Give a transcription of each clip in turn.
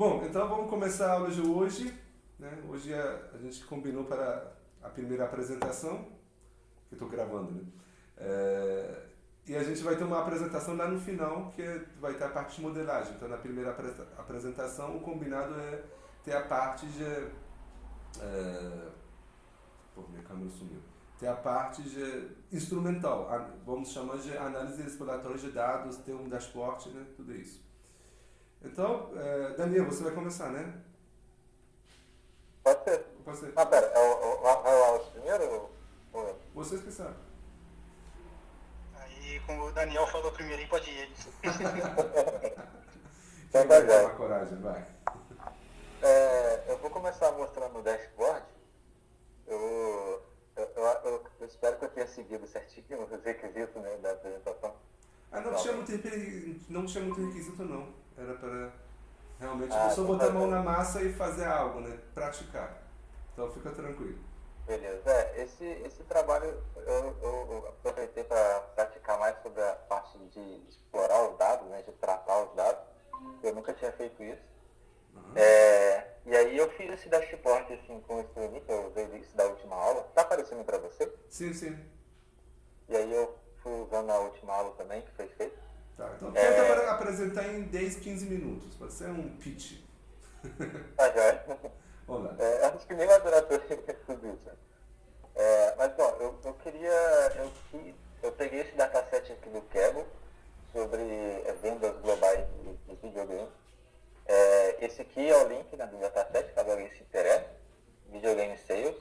Bom, então vamos começar a aula de hoje. Né? Hoje a gente combinou para a primeira apresentação, que eu estou gravando, né? E a gente vai ter uma apresentação lá no final, que vai ter a parte de modelagem. Então, na primeira apresentação, o combinado é ter a parte de... Pô, minha câmera sumiu. Ter a parte de instrumental, vamos chamar de análise exploratória de dados, ter um dashboard, né? Tudo isso. Então, Daniel, você vai começar, né? Pode ser. Pode ser. Ah, pera, é o Alice primeiro? Ou... Vocês que sabem. Aí, como o Daniel falou primeiro, pode ir ele. Quem vai tomar coragem, vai. Eu vou começar mostrando o dashboard. Eu espero que eu tenha seguido certinho os requisitos, né, da apresentação. Não tinha muito requisito, não. Era para realmente só botar a mão na massa e fazer algo, né? Praticar. Então fica tranquilo. Beleza. Esse trabalho eu aproveitei para praticar mais sobre a parte de explorar os dados, né, de tratar os dados. Eu nunca tinha feito isso. Uhum. E aí eu fiz esse dashboard assim, com esse link, eu usei isso da última aula. Tá aparecendo para você? Sim, sim. E aí eu fui usando a última aula também, que foi feito. Tá, então tenta apresentar em 10, 15 minutos. Pode ser um pitch. Já. Vamos lá. Acho que nem vai durar tudo isso. Mas, bom, eu peguei esse dataset aqui do Kaggle sobre vendas globais de videogame. Esse aqui é o link, né, do dataset, caso alguém se interesse. Videogame Sales.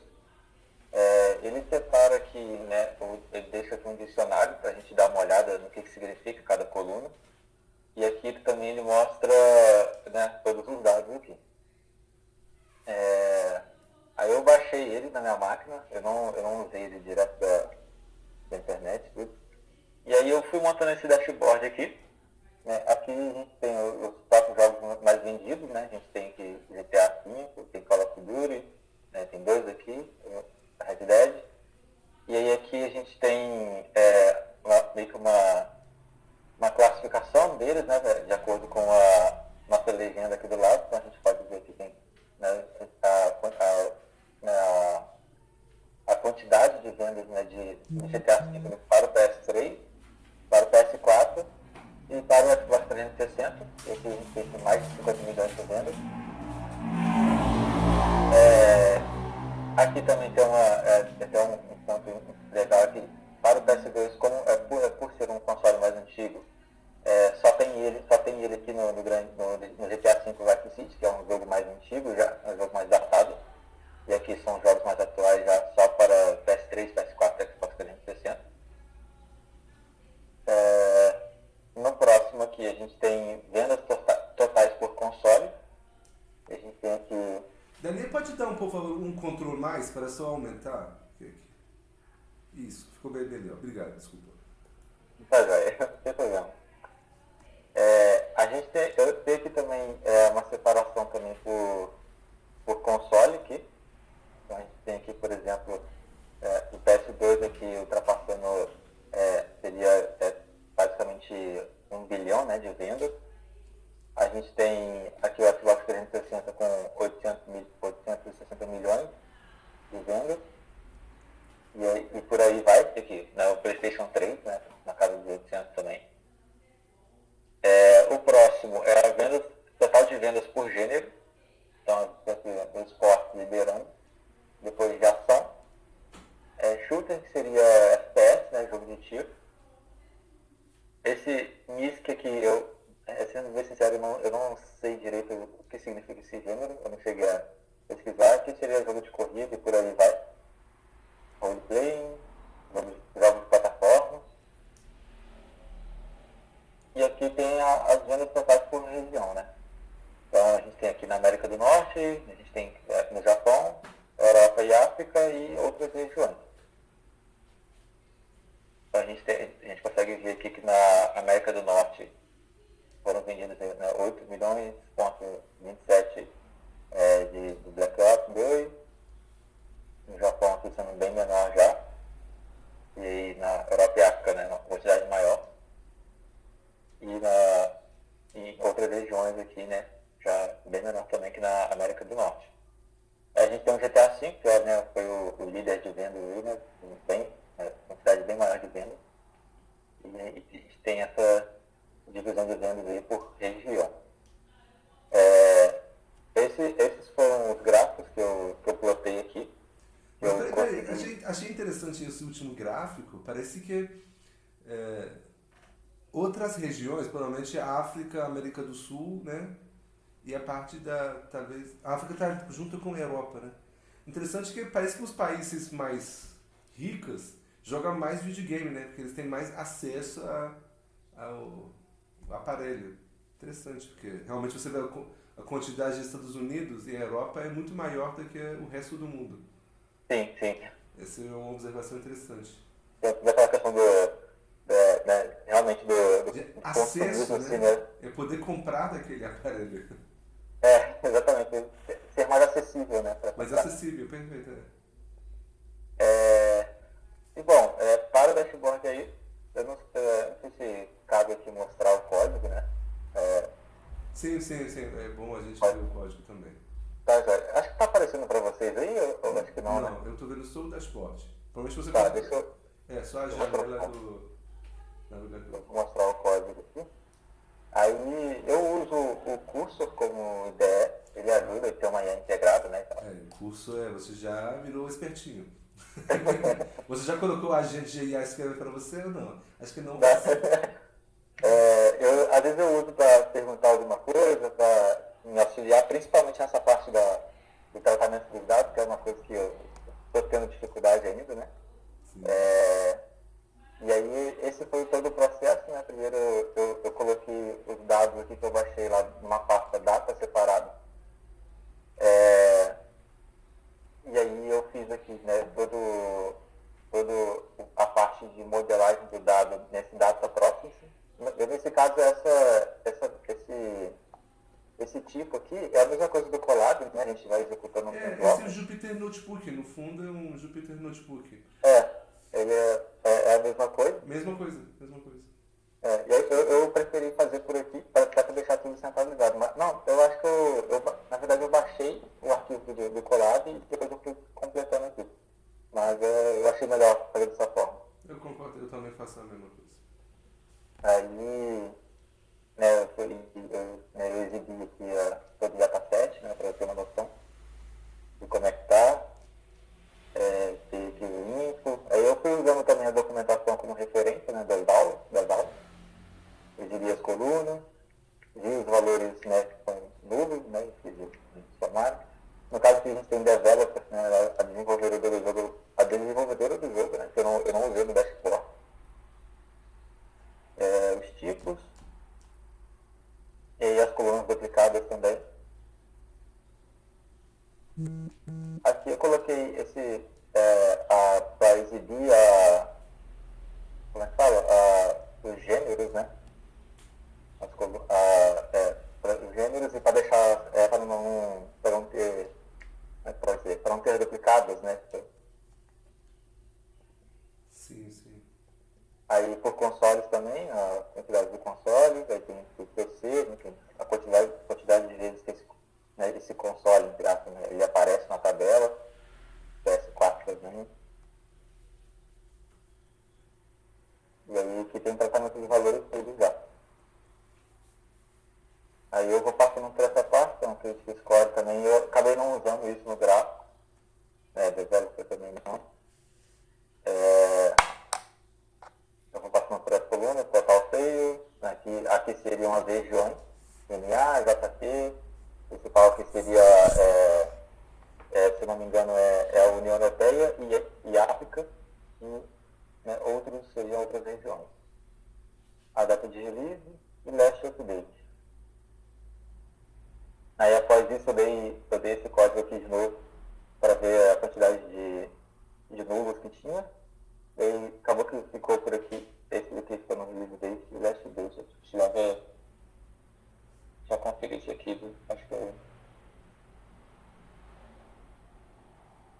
Ele separa aqui, né, ele deixa aqui um dicionário para a gente dar uma olhada no que significa cada coluna. E aqui também ele mostra, né, todos os dados aqui. Aí eu baixei ele na minha máquina, eu não usei ele direto da internet, tudo. E aí eu fui montando esse dashboard aqui. Né? Aqui a gente tem os próprios jogos mais vendidos, né? A gente tem aqui GTA V, tem Call of Duty, né? Tem dois aqui, Red Dead. E aí aqui a gente tem meio que uma classificação deles, né? De acordo com a nossa legenda aqui do lado. Então a gente pode ver que tem, né, a quantidade de vendas, né, de GTA V para o PS3, para o PS4 e para o Xbox 360. Aqui a gente tem mais de 50 milhões de vendas. Aqui também tem um ponto legal aqui. Para o PS2, como por ser um console mais antigo, só tem ele aqui no GTA V Vice City, que é um jogo mais antigo, já é um jogo mais datado. E aqui são jogos mais atuais já só para PS3, PS4 e Xbox 360. No próximo aqui a gente tem vendas totais por console. A gente tem aqui... Daniel, pode dar por favor um Ctrl mais para só aumentar? Isso, ficou bem melhor. Obrigado, desculpa. Tá joia, não tem problema. Eu tenho aqui também uma separação também por console aqui. Então a gente tem aqui, por exemplo, o PS2 aqui ultrapassando, seria basicamente 1 bilhão, né, de vendas. A gente tem aqui o Xbox 360 com 860 milhões de vendas. E por aí vai, aqui, né, o PlayStation 3, né, na casa dos 800 também. O próximo é a total de vendas por gênero. Então, o esporte liderando. Depois de ação. Shooter, que seria FPS, né, jogo de tiro. Esse MISC aqui, sendo bem sincero, eu não sei direito o que significa esse gênero. Eu não cheguei a pesquisar. Aqui seria jogo de corrida e por aí vai. Roleplaying, jogos de plataforma. E aqui tem as vendas totais por região, né? Então a gente tem aqui na América do Norte, a gente tem no Japão, Europa e África e outras regiões. Então a gente consegue ver aqui que na América do Norte foram vendidos, né, 8 milhões, ponto 27 de Black Ops 2. No Japão aqui sendo bem menor já. E na Europa e África, né, uma quantidade maior. E em outras regiões aqui, né, já bem menor também que na América do Norte. A gente tem um GTA V, que né, foi o líder de vendas aí, né? Uma quantidade bem maior de vendas. E a gente tem essa divisão de vendas aí por região. Esses foram os gráficos que eu plotei aqui. Mas peraí, achei interessante esse último gráfico. Parece que outras regiões, provavelmente a África, América do Sul, né? E a parte talvez... A África está junto com a Europa, né? Interessante que parece que os países mais ricos jogam mais videogame, né? Porque eles têm mais acesso ao aparelho. Interessante, porque realmente você vê a quantidade dos Estados Unidos e a Europa é muito maior do que o resto do mundo. Sim, sim. Essa é uma observação interessante. Daquela questão realmente do De acesso, assim, né? É poder comprar daquele aparelho. Exatamente. Ser mais acessível, né? Mais acessível, perfeito. E bom, para o dashboard aí, eu não sei se cabe aqui mostrar o código, né? Sim. É bom a gente ver o código também. Tá, acho que está aparecendo para vocês aí, ou acho que não, né? Não, eu estou vendo só o dashboard. Provavelmente você Tá, deixa eu... só a janela do navegador. Vou mostrar o código aqui. Aí eu uso o curso como IDE, ele ajuda a ter uma IA integrada, né? O curso você já virou espertinho. Você já colocou a agente de IA escrever para você ou não? Acho que não. Às vezes eu uso para perguntar alguma coisa, para me auxiliar, principalmente nessa parte do tratamento dos dados, que é uma coisa que eu estou tendo dificuldade ainda, né? E aí esse foi todo o processo, né? Primeiro eu coloquei os dados aqui que eu baixei lá numa pasta data separada. E aí eu fiz aqui, né, todo a parte de modelagem do dado nesse data processing. Nesse caso, esse tipo aqui é a mesma coisa do Colab, né? A gente vai executando no bloco. Esse é o Jupyter Notebook, no fundo é um Jupyter Notebook. Ele é a mesma coisa. Mesma coisa. E aí eu preferi fazer por aqui para deixar tudo centralizado. Mas não, eu acho que na verdade eu baixei o arquivo do Colab e depois eu fui completando aqui. Mas eu achei melhor fazer dessa forma. Eu concordo, eu também faço a mesma coisa. Aí, né, eu exibi aqui todo o dataset, né, para eu ter uma noção de como é que está. Ter aqui o info. Aí eu fui usando também a documentação como referência, né, das aulas. Exibi as colunas, vi os valores, né, que são nulos, né, fiz o dicionário. No caso que a gente tem developers, né, a desenvolvedora do jogo, né, que eu não usei no dashboard. Os tipos e as colunas duplicadas também. Aqui eu coloquei para exibir como é que fala? Os gêneros, né? Os gêneros e para deixar para não ter, para não ter duplicadas, né? Sim. Aí por consoles também, a quantidade de consoles, aí tem o PC, né, a quantidade de vezes que esse console, entre aspas, né, ele aparece na tabela, PS4 também. E aí aqui tem tratamento de valores todos já. Aí eu vou passando por essa parte, então Critic Score também, eu acabei não usando isso no gráfico, developer também não. Eu vou passando por essa coluna, total sales, aqui seriam as regiões, NA, JP, o principal aqui seria, se não me engano, é a União Europeia e África, e outros seriam outras regiões. A data de release e last update. Aí após isso eu dei esse código aqui de novo para ver a quantidade de nulos que tinha. E acabou que ficou por aqui, esse daqui ficou no release date e last date. Eu precisava já conferir isso aqui, acho que é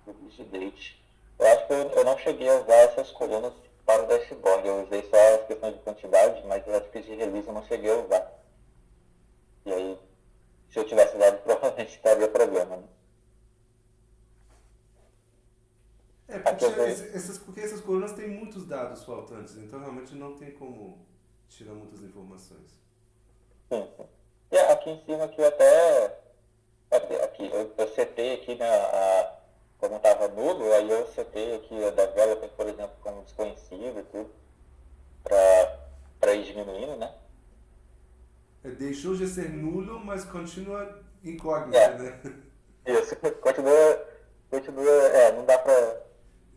o release date. Eu acho que eu não cheguei a usar essas colunas para o dashboard, eu usei só as questões de quantidade, mas eu acho que de release eu não cheguei a usar. E aí, se eu tivesse dado, provavelmente estaria problema, né? Porque, porque essas colunas têm muitos dados faltantes, então realmente não tem como tirar muitas informações. Sim, sim. E aqui em cima, aqui eu até. Aqui, eu setei aqui, né, como estava nulo, aí eu setei aqui a developer, por exemplo, como desconhecido e tudo, para ir diminuindo, né? Deixou de ser nulo, mas continua incógnita, né? Isso, continua, não dá para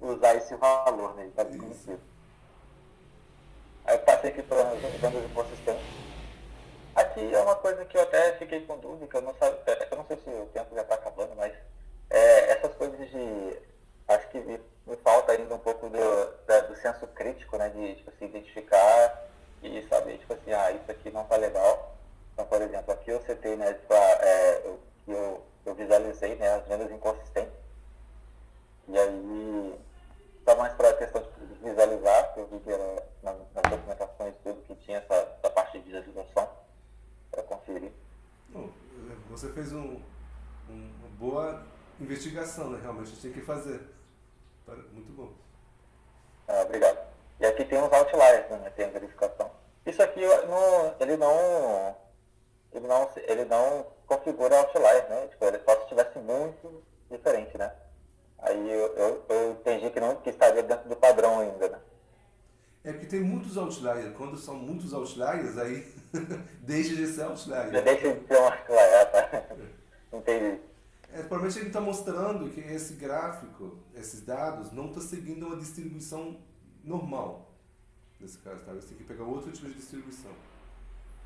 usar esse valor, né? Está desconhecido. Aí eu passei aqui para vendas inconsistentes. Aqui é uma coisa que eu até fiquei com dúvida, que eu não sei se o tempo já está acabando, mas essas coisas de. Acho que me falta ainda um pouco do senso crítico, né? De tipo assim, identificar e saber, tipo assim, isso aqui não está legal. Então, por exemplo, aqui eu citei, né, eu visualizei, né, as vendas inconsistentes. E aí, só mais para a questão de visualizar, que eu vi que era nas documentações tudo que tinha essa parte de visualização para conferir. Bom, você fez uma boa investigação, né? Realmente tinha que fazer. Muito bom. Obrigado. E aqui tem uns outliers, né? Tem a verificação. Isso aqui ele não configura outliers, né? Tipo, ele só se estivesse muito diferente, né? Aí eu entendi que estaria dentro do padrão ainda, né? Porque tem muitos outliers. Quando são muitos outliers, aí deixa de ser outlier. Deixa de ser um outlier, tá? Entendi. Provavelmente ele está mostrando que esse gráfico, esses dados, não está seguindo uma distribuição normal. Nesse caso, tá? Você tem que pegar outro tipo de distribuição.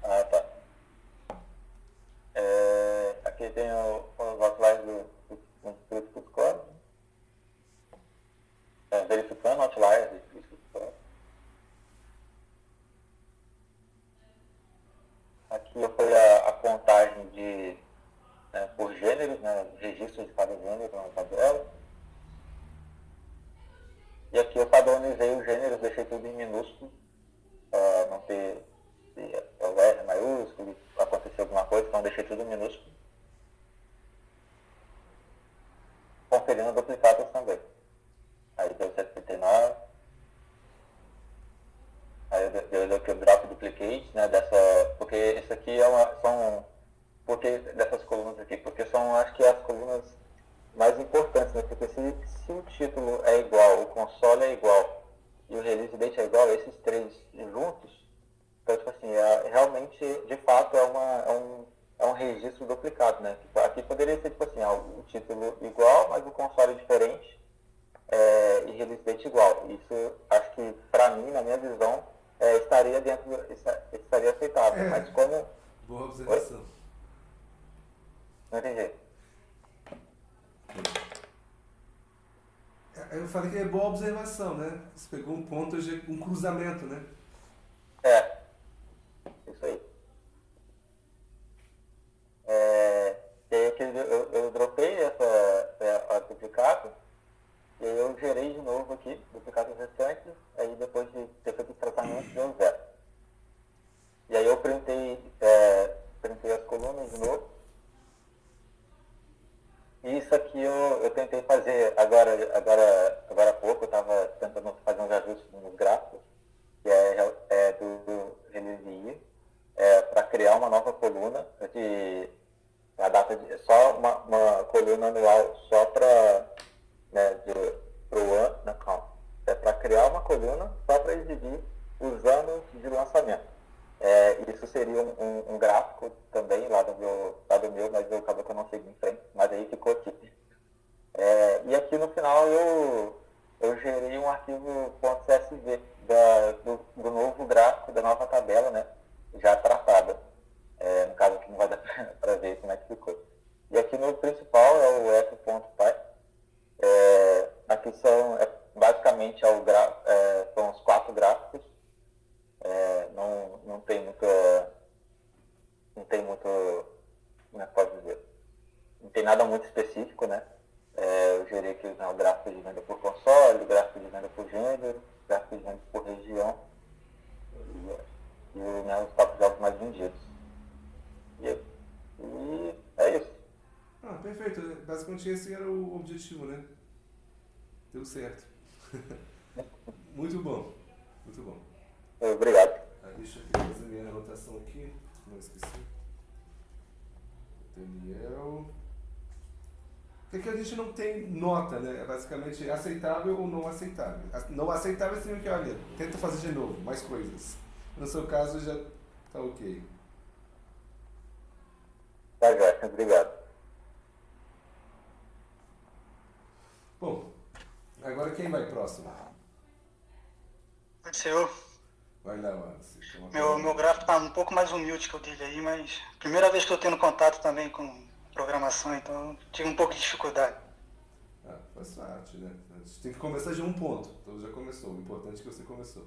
Tá. Aqui tem os outliers do Critical Score. Verificando outliers do Critical Score. Aqui foi a contagem por gêneros, né, registros de cada gênero na tabela. E aqui eu padronizei os gêneros, deixei tudo em minúsculo, para não ter o R maiúsculo, acontecer alguma coisa, então deixei tudo em minúsculo. Conferindo duplicados também. Aí deu 139. Aí deu aqui o drop duplicate, né, porque isso aqui porque dessas colunas aqui, porque são, acho que, as colunas mais importantes, né, porque se o título é igual, o console é igual e o release date é igual, esses três juntos, então, tipo assim, realmente, de fato, é um registro duplicado, né? Aqui poderia ser, tipo assim, o título igual, mas o console diferente, e release date igual. Isso, acho que, para mim, na minha visão, estaria aceitável, mas como... Boa observação. Oi? Não entendi. Eu falei que é boa observação, né? Você pegou um ponto, um cruzamento, né? Isso aí. E aí eu dropei a duplicado, e aí eu gerei de novo aqui, duplicados restantes, aí depois de ter feito o tratamento deu 0. E aí eu printei as colunas de novo. E isso aqui eu tentei fazer agora há pouco, eu estava tentando fazer uns ajustes nos gráficos, que é do release para criar uma nova coluna a data só uma coluna anual só para o ano, não, calma. É para criar uma coluna só para exibir os anos de lançamento. Isso seria um gráfico também lá do meu, mas eu acabei que eu não segui em frente, mas aí ficou aqui. E aqui no final eu gerei um arquivo .csv do novo gráfico, da nova tabela, né, já tratada. No caso aqui não vai dar para ver como é que ficou. E aqui no principal é o f.py. Aqui basicamente são os 4 gráficos. Não tem muito, como é que pode dizer? Não tem nada muito específico, né? Eu gerei aqui o gráfico de venda por console, o gráfico de venda por gênero, o gráfico de venda por região e os 4 jogos mais vendidos. E é isso. Ah, perfeito. Basicamente esse era o objetivo, né? Deu certo. Muito bom. Muito bom. Obrigado. Deixa eu fazer minha anotação aqui. Não esqueci. Daniel. Porque a gente não tem nota, né? É basicamente aceitável ou não aceitável. Não aceitável seria o que, olha, tenta fazer de novo, mais coisas. No seu caso já tá ok. Tá, Jorge, obrigado. Bom, agora quem vai próximo? Pode ser eu. Vai lá, Wallace. Meu gráfico tá um pouco mais humilde que o dele aí, mas primeira vez que eu tendo contato também com programação, então eu tive um pouco de dificuldade. Ah, faz parte, né? A gente tem que começar de um ponto. Então já começou. O importante é que você começou.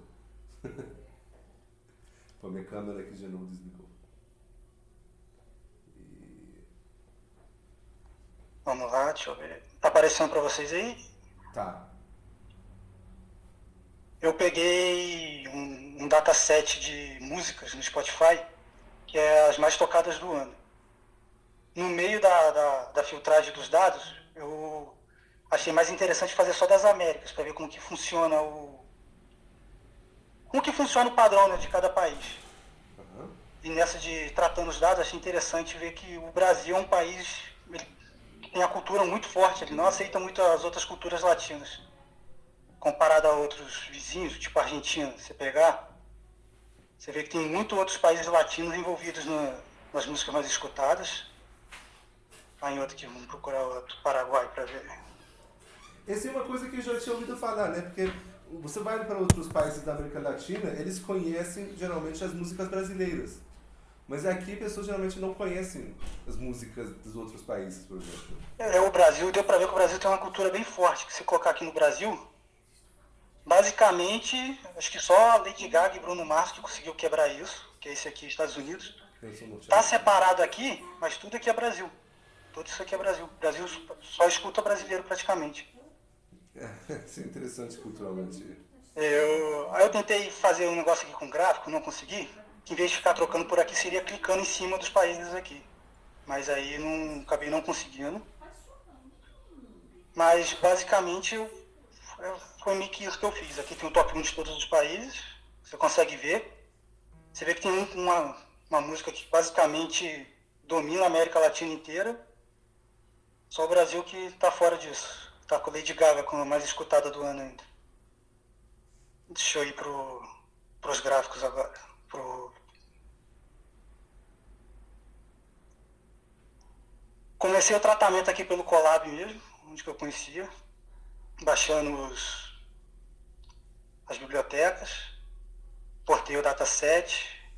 Pô, minha câmera aqui de novo desligou. E... Vamos lá, deixa eu ver. Tá aparecendo pra vocês aí? Tá. Eu peguei um dataset de músicas no Spotify, que é as mais tocadas do ano. No meio da filtragem dos dados, eu achei mais interessante fazer só das Américas, para ver como que funciona o padrão, né, de cada país. Uhum. E nessa de tratando os dados, achei interessante ver que o Brasil é um país que tem a cultura muito forte, ele não aceita muito as outras culturas latinas. Comparado a outros vizinhos, tipo a Argentina, você pegar, você vê que tem muitos outros países latinos envolvidos nas músicas mais escutadas. Aí em outro que vamos procurar outro, Paraguai, para ver. Essa é uma coisa que eu já tinha ouvido falar, né? Porque você vai para outros países da América Latina, eles conhecem geralmente as músicas brasileiras. Mas aqui pessoas geralmente não conhecem as músicas dos outros países, por exemplo. O Brasil, deu para ver que o Brasil tem uma cultura bem forte, que se colocar aqui no Brasil, basicamente, acho que só Lady Gaga e Bruno Mars que conseguiu quebrar isso, que é esse aqui, Estados Unidos. Tá separado aqui, mas tudo aqui é Brasil. Tudo isso aqui é Brasil. O Brasil só escuta brasileiro praticamente. Isso é interessante culturalmente. Aí eu tentei fazer um negócio aqui com gráfico, não consegui. Que em vez de ficar trocando por aqui, seria clicando em cima dos países aqui. Mas aí acabei não conseguindo. Mas basicamente foi meio que isso que eu fiz. Aqui tem o top 1 de todos os países. Você consegue ver. Você vê que tem uma música que basicamente domina a América Latina inteira. Só o Brasil que está fora disso. Está com a Lady Gaga como a mais escutada do ano ainda. Deixa eu ir pros gráficos agora. Comecei o tratamento aqui pelo Colab mesmo, onde que eu conhecia. Baixando as bibliotecas. Portei o dataset.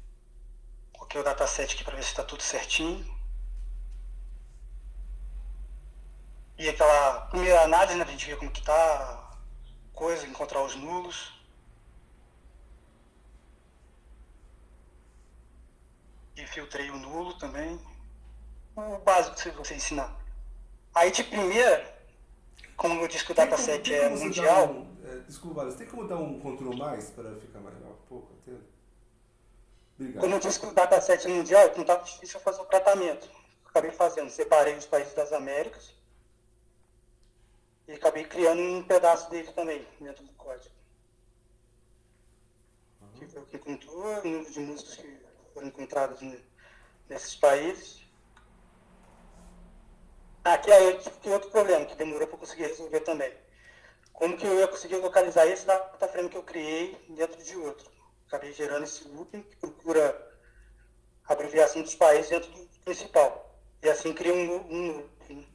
Coloquei o dataset aqui para ver se está tudo certinho. E aquela primeira análise, né, a gente vê como que tá a coisa, encontrar os nulos. E filtrei o nulo também. O básico que você ensinar. Aí de primeira, como eu disse que o dataset é mundial. Desculpa, você tem como dar um Ctrl mais para ficar maior um pouco a tela? Obrigado. Como eu disse que o dataset é mundial, não estava difícil fazer o tratamento. Acabei fazendo, separei os países das Américas. E acabei criando um pedaço dele também, dentro do código. Que foi o que encontrou, o número de músicas que foram encontradas nesses países. Aqui aí tem outro problema que demorou para conseguir resolver também. Como que eu ia conseguir localizar esse dataframe que eu criei dentro de outro? Acabei gerando esse looping que procura a abreviação dos países dentro do principal. E assim cria um looping.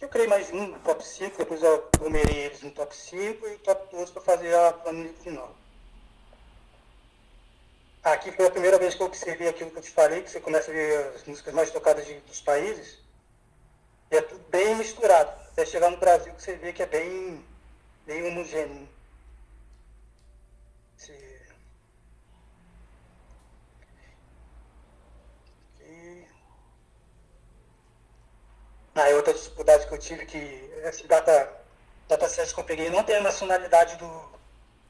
Eu criei mais um top 5, depois eu numerei eles no top 5 e top 12 para fazer a planilha final. Aqui foi a primeira vez que eu observei aquilo que eu te falei, que você começa a ver as músicas mais tocadas dos países, e é tudo bem misturado, até chegar no Brasil que você vê que é bem homogêneo. Aí outra dificuldade que eu tive que esse dataset que eu peguei não tem a nacionalidade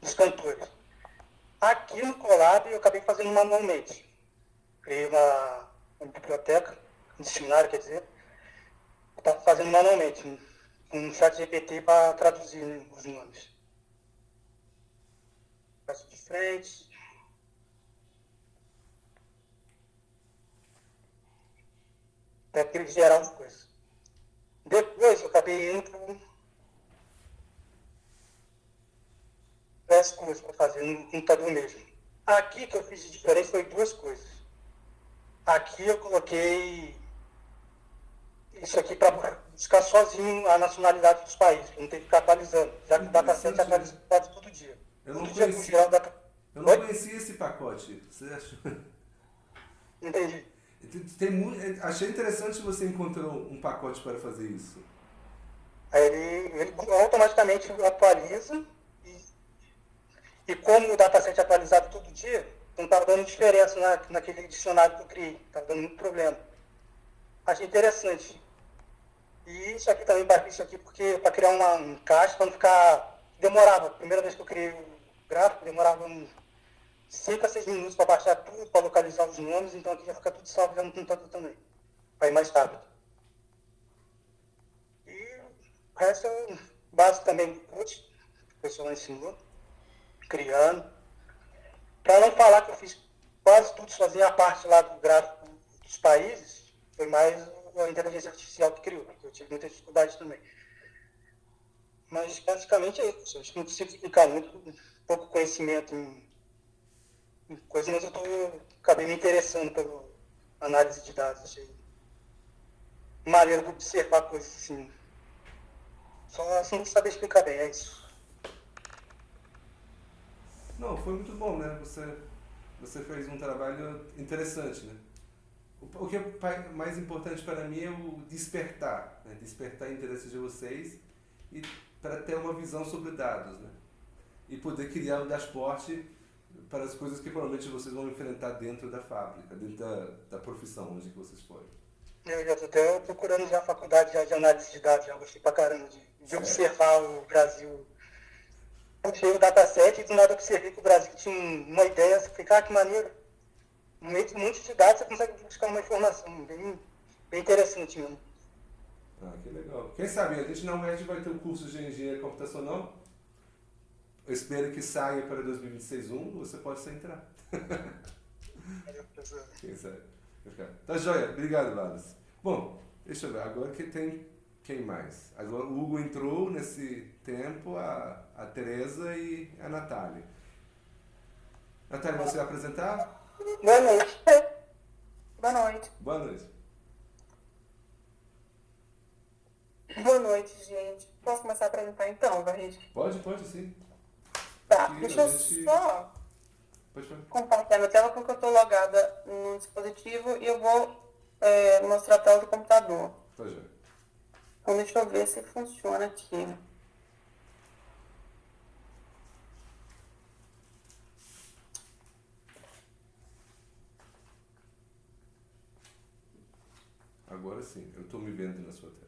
dos cantores. Aqui no Colab eu acabei fazendo manualmente. Criei biblioteca, um dicionário, quer dizer, eu estava fazendo manualmente, um chat GPT para traduzir, né, os nomes. Passo de frente. Até que ele gerar as coisas. Depois eu acabei indo para as coisas para fazer no computador mesmo. Aqui que eu fiz de diferente foi duas coisas. Aqui eu coloquei isso aqui para buscar sozinho a nacionalidade dos países, não tem que ficar atualizando, já que o dataset atualiza quase todo dia. Eu não Todo dia conhecia. geral data... Eu não conhecia esse pacote. Você achou? Entendi. Achei interessante que você encontrou um pacote para fazer isso. Aí ele automaticamente atualiza e como o dataset é atualizado todo dia, não estava dando diferença naquele dicionário que eu criei, estava dando muito problema. Achei interessante. E isso aqui também, baixei isso aqui porque para criar um caixa, para não ficar... Demorava, a primeira vez que eu criei o gráfico, demorava 5 a 6 minutos para baixar tudo, para localizar os nomes, então aqui já fica tudo salvo já no computador também, para ir mais rápido. E o resto é básico também do curso, que o pessoal ensinou, criando. Para não falar que eu fiz quase tudo sozinho, a parte lá do gráfico dos países, foi mais a inteligência artificial que criou, porque eu tive muita dificuldade também. Mas basicamente é isso, acho que não consigo explicar muito, pouco conhecimento em coisas, mas acabei me interessando pela análise de dados, achei maneiro de observar coisas assim. Só assim não saber explicar bem, é isso. Não, foi muito bom, né? Você fez um trabalho interessante, né? O que é mais importante para mim é o despertar, né? Despertar o interesse de vocês e para ter uma visão sobre dados, né? E poder criar um dashboard para as coisas que provavelmente vocês vão enfrentar dentro da fábrica, dentro da profissão onde que vocês forem. Eu já estou até procurando já a faculdade de análise de dados, já gostei pra caramba de observar o Brasil. Puxei o dataset e do nada observei que o Brasil tinha uma ideia, você fica, que maneiro. No meio de um monte de dados você consegue buscar uma informação bem interessante mesmo. Ah, que legal. Quem sabe, a gente na UERJ vai ter um curso de engenharia computacional. Eu espero que saia para 2026 você pode entrar. Quem sabe? Tá joia. Obrigado, Wallace. Bom, deixa eu ver. Agora que tem quem mais? Agora o Hugo entrou nesse tempo, a Tereza e a Natália. Natália, você vai apresentar? Boa noite. Boa noite. Boa noite. Boa noite, gente. Posso começar a apresentar então, Varrete? Pode sim. Tá, Aqui deixa a eu gente- só Pode falar. compartilhar minha tela porque eu estou logada no dispositivo e eu vou mostrar a tela do computador. Tá joia. Então deixa eu ver se funciona aqui. Agora sim, eu estou me vendo na sua tela.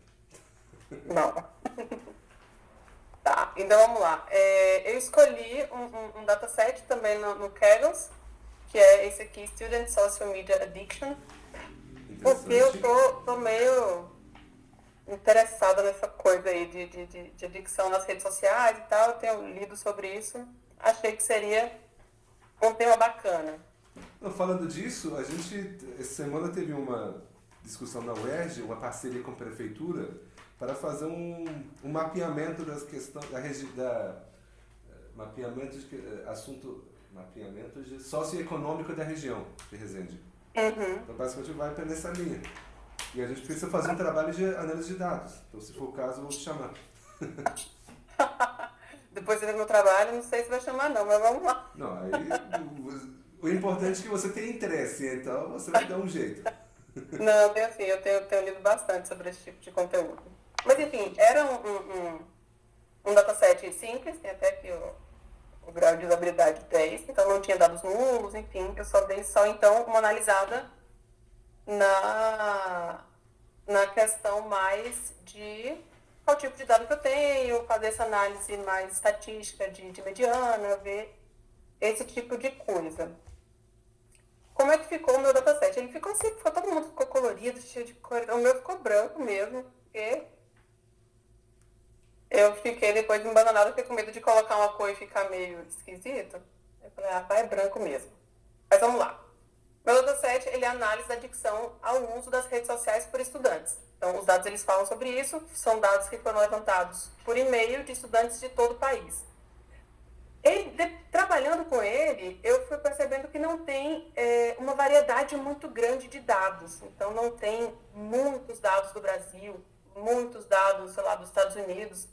Não. Tá, então vamos lá. Eu escolhi um dataset também no Kaggle, que é esse aqui, Student Social Media Addiction, porque eu tô meio interessada nessa coisa aí de adicção nas redes sociais e tal. Eu tenho lido sobre isso. Achei que seria um tema bacana. Não, falando disso, a gente essa semana teve uma discussão na UERJ, uma parceria com a prefeitura, para fazer um mapeamento das questões mapeamento de socioeconômico da região de Resende. Uhum. Então, basicamente, vai para nessa linha. E a gente precisa fazer um trabalho de análise de dados. Então, se for o caso, eu vou te chamar. Depois você vê meu trabalho, não sei se vai chamar não, mas vamos lá. Não, aí o importante é que você tenha interesse, então você vai dar um jeito. Não, eu tenho lido bastante sobre esse tipo de conteúdo. Mas enfim, era um dataset simples, tem até aqui o grau de usabilidade 10, então não tinha dados nulos, enfim, eu só dei então uma analisada na questão mais de qual tipo de dado que eu tenho, fazer essa análise mais estatística de mediana, ver esse tipo de coisa. como é que ficou o meu dataset? Ele ficou assim, todo mundo ficou colorido, cheio de cor. O meu ficou branco mesmo, porque eu fiquei depois embananada, fiquei com medo de colocar uma cor e ficar meio esquisito. Eu falei, é branco mesmo. Mas vamos lá. Meu dataset, ele é análise da dicção ao uso das redes sociais por estudantes. Então, os dados, eles falam sobre isso, são dados que foram levantados por e-mail de estudantes de todo o país. Trabalhando com ele, eu fui percebendo que não tem uma variedade muito grande de dados. Então, não tem muitos dados do Brasil, muitos dados, sei lá, dos Estados Unidos.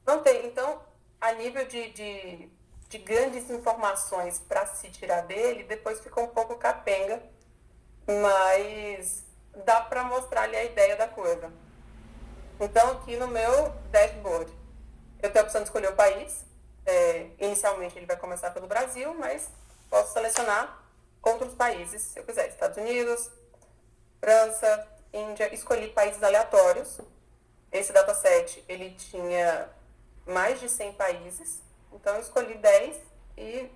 Não tem. Então, a nível de grandes informações para se tirar dele, depois ficou um pouco capenga, mas dá para mostrar ali a ideia da coisa. Então, aqui no meu dashboard, eu tenho a opção de escolher o país. Inicialmente, ele vai começar pelo Brasil, mas posso selecionar outros países, se eu quiser. Estados Unidos, França, Índia. Escolhi países aleatórios. Esse dataset, ele tinha mais de 100 países. Então, eu escolhi 10 e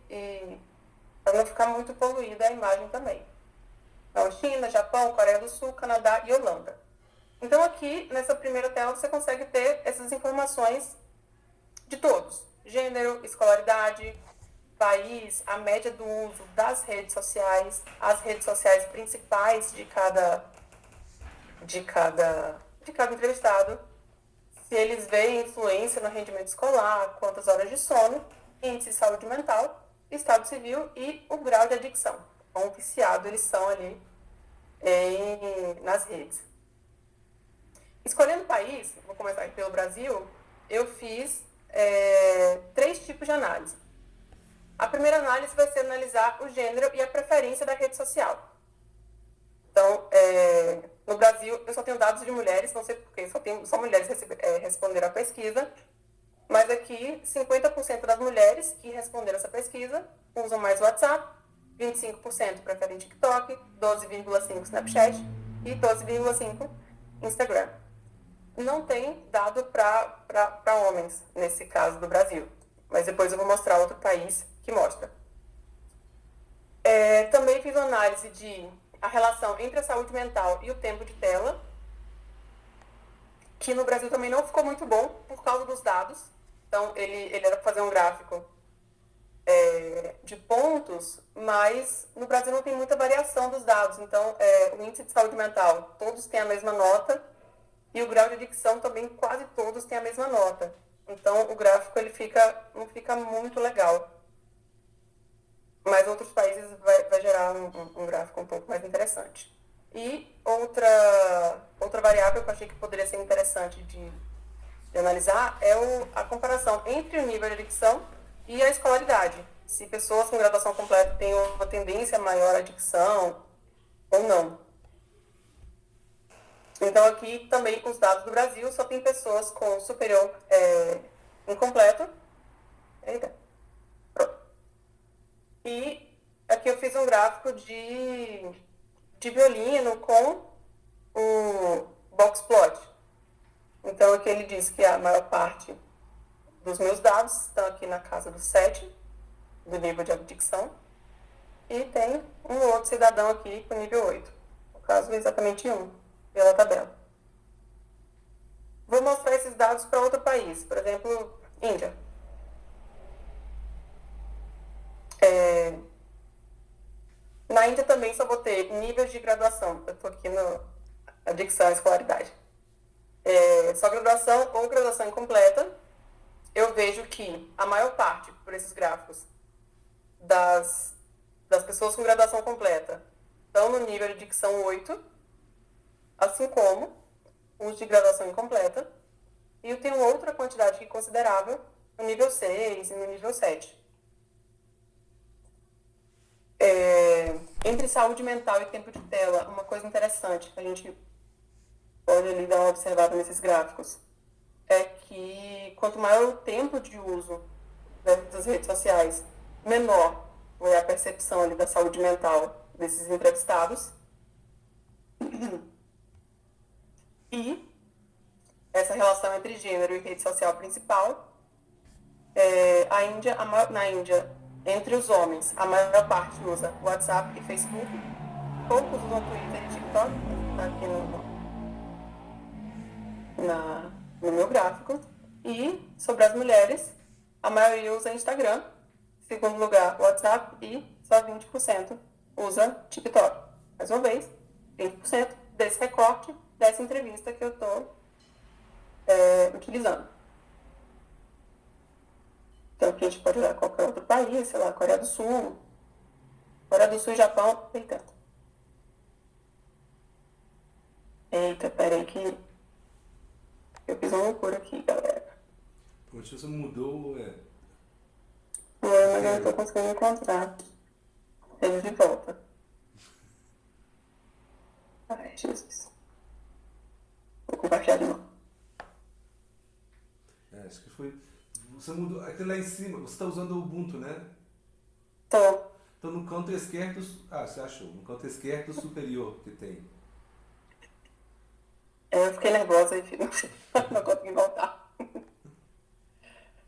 para não ficar muito poluída a imagem também. Então, China, Japão, Coreia do Sul, Canadá e Holanda. Então, aqui, nessa primeira tela, você consegue ter essas informações de todos. Gênero, escolaridade, país, a média do uso das redes sociais, as redes sociais principais de cada entrevistado, se eles veem influência no rendimento escolar, quantas horas de sono, índice de saúde mental, estado civil e o grau de adicção. Quão viciado eles são ali nas redes. Escolhendo o país, vou começar aqui pelo Brasil, eu fiz 3 tipos de análise. A primeira análise vai ser analisar o gênero e a preferência da rede social. Então, no Brasil, eu só tenho dados de mulheres, não sei porquê, só mulheres responderam a pesquisa, mas aqui 50% das mulheres que responderam essa pesquisa usam mais WhatsApp, 25% preferem TikTok, 12,5% Snapchat e 12,5% Instagram. Não tem dado para homens, nesse caso do Brasil, mas depois eu vou mostrar outro país que mostra. Também fiz uma análise de a relação entre a saúde mental e o tempo de tela, que no Brasil também não ficou muito bom por causa dos dados. Então, ele era para fazer um gráfico de pontos, mas no Brasil não tem muita variação dos dados. Então, o índice de saúde mental, todos têm a mesma nota, e o grau de adicção também, quase todos têm a mesma nota. Então, o gráfico ele não fica muito legal. Mas outros países vai gerar um gráfico um pouco mais interessante. E outra variável que eu achei que poderia ser interessante de analisar é a comparação entre o nível de adicção e a escolaridade. Se pessoas com graduação completa têm uma tendência maior à adicção ou não. Então, aqui também os dados do Brasil só tem pessoas com superior incompleto. Eita. Pronto. E aqui eu fiz um gráfico de violino com o boxplot. Então, aqui ele diz que a maior parte dos meus dados estão aqui na casa do 7, do nível de adicção. E tem um outro cidadão aqui com nível 8. No caso, exatamente 1. Pela tabela. Vou mostrar esses dados para outro país, por exemplo, Índia. Na Índia também só vou ter níveis de graduação. Eu estou aqui na adicção e escolaridade. Só graduação ou graduação incompleta. Eu vejo que a maior parte, por esses gráficos, das pessoas com graduação completa estão no nível de adicção 8, assim como os de graduação incompleta, e eu tenho outra quantidade que considerável no nível 6 e no nível 7. Entre saúde mental e tempo de tela, uma coisa interessante que a gente pode ali dar uma observada nesses gráficos é que quanto maior o tempo de uso das redes sociais, menor é a percepção ali da saúde mental desses entrevistados. E essa relação entre gênero e rede social principal, na Índia, entre os homens, a maior parte usa WhatsApp e Facebook, poucos usam Twitter e TikTok, tá aqui no meu gráfico. E sobre as mulheres, a maioria usa Instagram, segundo lugar WhatsApp e só 20% usa TikTok. Mais uma vez, 20% desse recorte, dessa entrevista que eu estou utilizando. Então aqui a gente pode olhar qualquer outro país, sei lá, Coreia do Sul e Japão. Eita, peraí que eu fiz uma loucura aqui, galera. Poxa, você mudou, Foi, mas eu não tô conseguindo encontrar. Ele de volta. Ai, Jesus. Vou compartilhar de novo. Acho que foi. Você mudou. Aquele lá em cima, você está usando o Ubuntu, né? Tô. Então no canto esquerdo. Ah, você achou. No canto esquerdo superior que tem. Eu fiquei nervosa e não consegui voltar.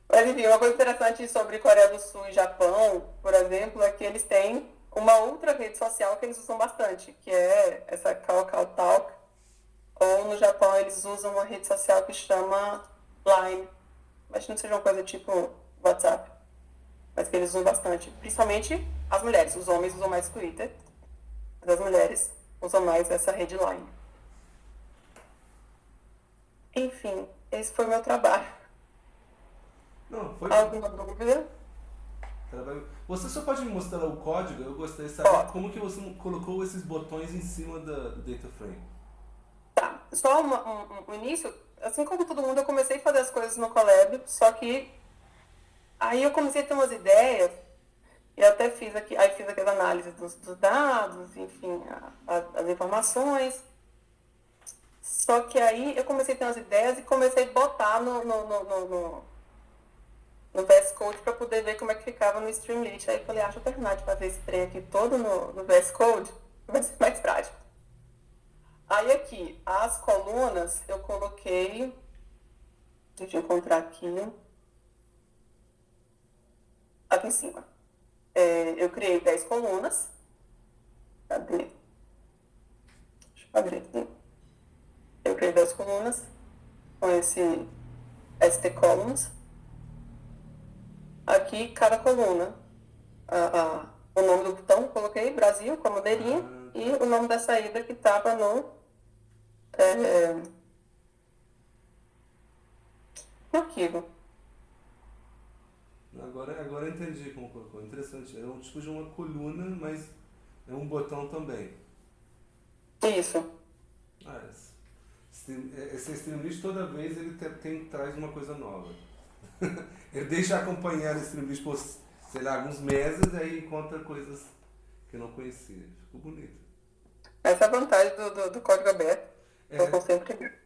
Mas enfim, uma coisa interessante sobre Coreia do Sul e Japão, por exemplo, é que eles têm uma outra rede social que eles usam bastante, que é essa KakaoTalk. Ou no Japão eles usam uma rede social que chama Line. Mas não seja uma coisa tipo WhatsApp. Mas que eles usam bastante. Principalmente as mulheres. Os homens usam mais Twitter. Mas as mulheres usam mais essa rede Line. Enfim, esse foi o meu trabalho. Não, foi. Alguma dúvida? Você só pode me mostrar o código? Eu gostaria de saber como que você colocou esses botões em cima do data frame. Tá, só um início. Assim como todo mundo, eu comecei a fazer as coisas no Colab, só que aí eu comecei a ter umas ideias e até fiz aqui as análises dos dados, enfim, as informações. Só que aí eu comecei a ter umas ideias e comecei a botar no VS Code para poder ver como é que ficava no Streamlit. Aí eu falei, deixa eu terminar de fazer esse trem aqui todo no VS Code, vai ser mais prático. Aí aqui, as colunas eu coloquei, deixa eu encontrar aqui em cima. Eu criei 10 colunas. Cadê? Deixa eu abrir aqui. Eu criei 10 colunas com esse ST Columns. Aqui, cada coluna, o nome do botão, coloquei Brasil como bandeirinha e o nome da saída que estava no arquivo. Agora eu entendi como colocou. Interessante. É um tipo de uma coluna, mas é um botão também. Isso. Esse Streamlit toda vez ele traz uma coisa nova. Ele deixa acompanhar o Streamlit por, sei lá, alguns meses e aí encontra coisas que eu não conhecia. Ficou bonito. Essa é a vantagem do código aberto. Eu estou sempre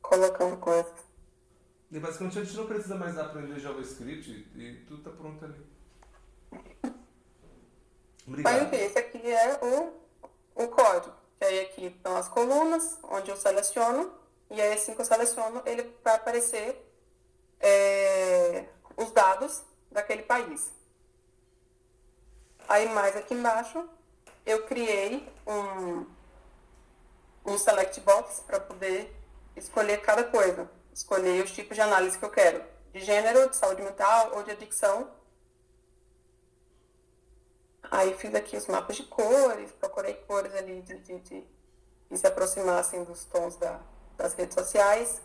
colocando coisas. E basicamente a gente não precisa mais aprender JavaScript e tudo está pronto ali. Obrigado. Mas enfim, esse aqui é o código. E aí aqui estão as colunas, onde eu seleciono, e aí assim que eu seleciono, ele vai aparecer os dados daquele país. Aí mais aqui embaixo, eu criei um select box para poder escolher cada coisa. Escolher os tipos de análise que eu quero. De gênero, de saúde mental ou de adicção. Aí fiz aqui os mapas de cores, procurei cores ali que se aproximassem dos tons das redes sociais.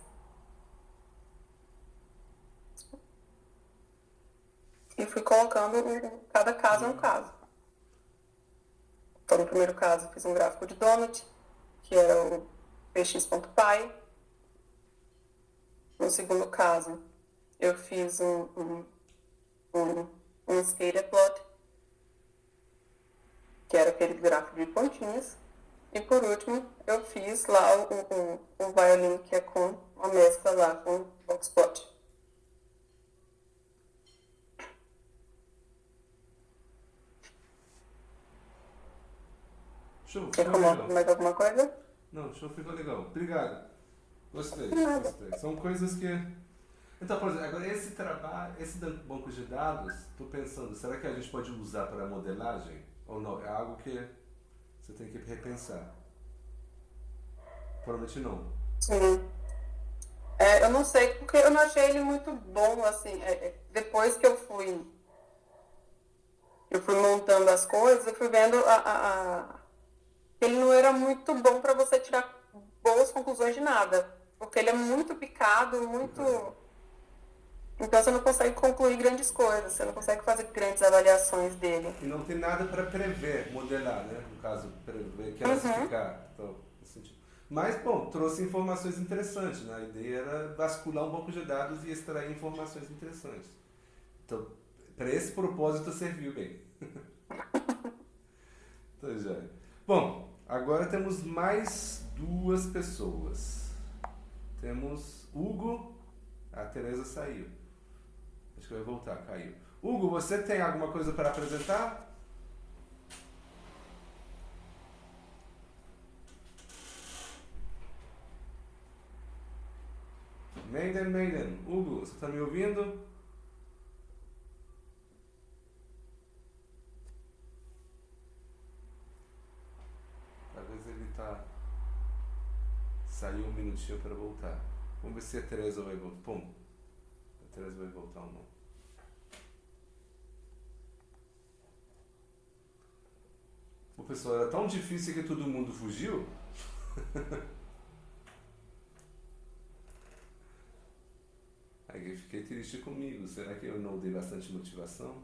E fui colocando cada caso é um caso. Então, no primeiro caso, fiz um gráfico de donut, que era o px.py. No segundo caso, eu fiz um scatter plot, que era aquele gráfico de pontinhos. E por último, eu fiz lá o violin, que é com uma mescla lá com o boxplot. Show, Quer ficou legal. mais alguma coisa? Não, show, ficou legal. Obrigado. Gostei. São coisas que... Então, por exemplo, agora esse trabalho, esse banco de dados, estou pensando, será que a gente pode usar para modelagem? Ou não? É algo que você tem que repensar. Provavelmente não. Sim. Eu não sei, porque eu não achei ele muito bom, assim, depois que eu fui montando as coisas, eu fui vendo ele não era muito bom para você tirar boas conclusões de nada, porque ele é muito picado, muito... Então você não consegue concluir grandes coisas, você não consegue fazer grandes avaliações dele. E não tem nada para prever, modelar, né? No caso, prever, classificar. Então, nesse sentido. Mas, bom, trouxe informações interessantes, né? A ideia era vasculhar um banco de dados e extrair informações interessantes. Então, para esse propósito serviu bem. Então, já. Bom, agora temos mais 2 pessoas. Temos Hugo, a Tereza saiu. Acho que vai voltar, caiu. Hugo, você tem alguma coisa para apresentar? Maiden. Hugo, você está me ouvindo? Talvez ele saiu um minutinho para voltar. Vamos ver se a Tereza vai voltar. Pum. A Tereza vai voltar ou não. O pessoal era tão difícil que todo mundo fugiu. Aí eu fiquei triste comigo. Será que eu não dei bastante motivação?